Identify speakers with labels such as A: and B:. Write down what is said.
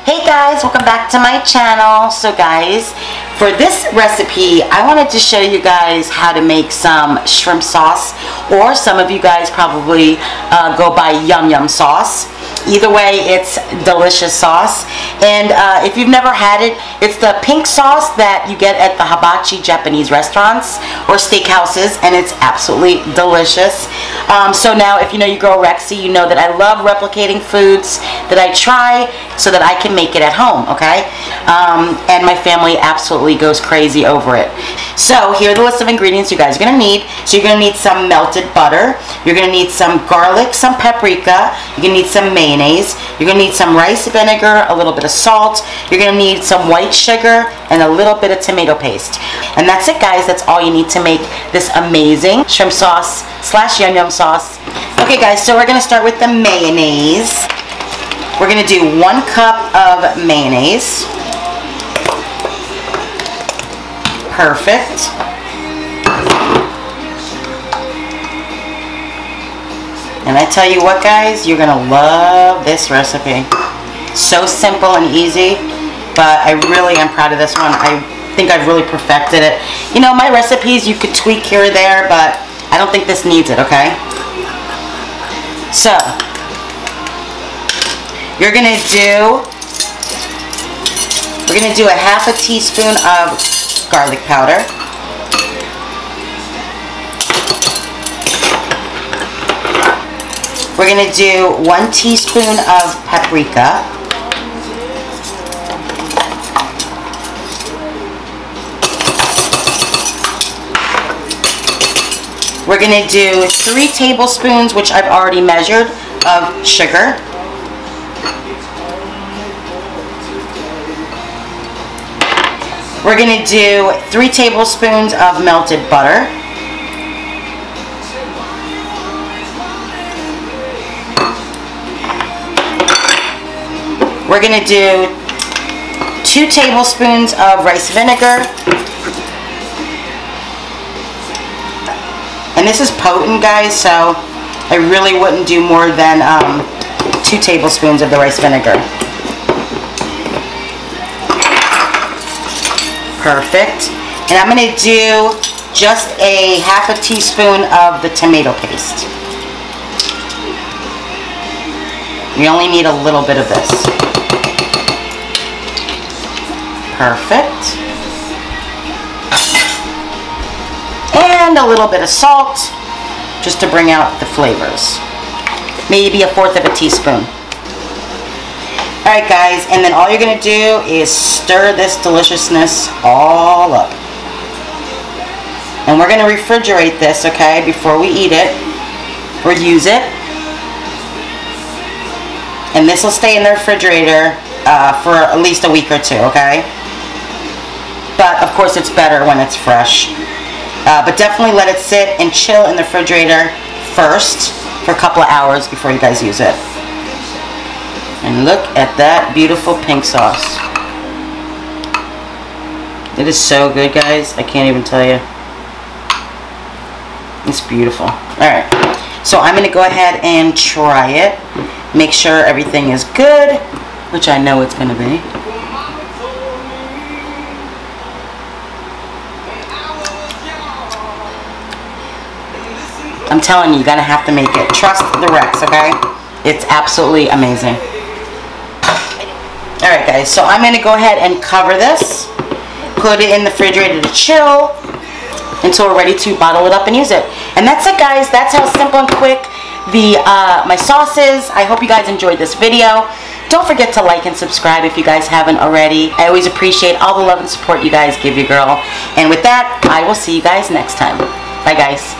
A: Hey guys, welcome back to my channel. So guys, for this recipe, I wanted to show you guys how to make some shrimp sauce, or some of you guys probably go by yum yum sauce. Either way, it's delicious sauce. And if you've never had it, it's the pink sauce that you get at the hibachi Japanese restaurants or steakhouses, and it's absolutely delicious. So now, if you know your girl Rexy, you know that I love replicating foods that I try so that I can make it at home, okay? And my family absolutely goes crazy over it. So here are the list of ingredients you guys are gonna need. So you're gonna need some melted butter, you're gonna need some garlic, some paprika, you're gonna need some mayonnaise, you're gonna need some rice vinegar, a little bit of salt, you're gonna need some white sugar, and a little bit of tomato paste. And that's it guys, that's all you need to make this amazing shrimp sauce slash yum yum sauce. Okay guys, so we're gonna start with the mayonnaise. We're gonna do 1 cup of mayonnaise. Perfect. And I tell you what guys, you're gonna love this recipe. So simple and easy, but I really am proud of this one. I think I've really perfected it. You know, my recipes you could tweak here or there, but I don't think this needs it, okay? So, we're gonna do a half a teaspoon of garlic powder. We're gonna do 1 teaspoon of paprika. We're gonna do 3 tablespoons, which I've already measured, of sugar. We're gonna do 3 tablespoons of melted butter. We're gonna do 2 tablespoons of rice vinegar. And this is potent guys, so I really wouldn't do more than 2 tablespoons of the rice vinegar. Perfect. And I'm going to do just a half a teaspoon of the tomato paste. We only need a little bit of this. Perfect. And a little bit of salt, just to bring out the flavors. Maybe 1/4 of a teaspoon. Alright guys, and then all you're going to do is stir this deliciousness all up. And we're going to refrigerate this, okay, before we eat it or use it. And this will stay in the refrigerator for at least a week or 2, okay? But of course it's better when it's fresh. But definitely let it sit and chill in the refrigerator first for a couple of hours before you guys use it. And look at that beautiful pink sauce. It is so good guys, I can't even tell you. It's beautiful. Alright, so I'm going to go ahead and try it. Make sure everything is good, which I know it's going to be. I'm telling you, you're going to have to make it. Trust the Rex, okay? It's absolutely amazing. Alright guys, so I'm going to go ahead and cover this. Put it in the refrigerator to chill until we're ready to bottle it up and use it. And that's it guys. That's how simple and quick my sauce is. I hope you guys enjoyed this video. Don't forget to like and subscribe if you guys haven't already. I always appreciate all the love and support you guys give your girl. And with that, I will see you guys next time. Bye guys.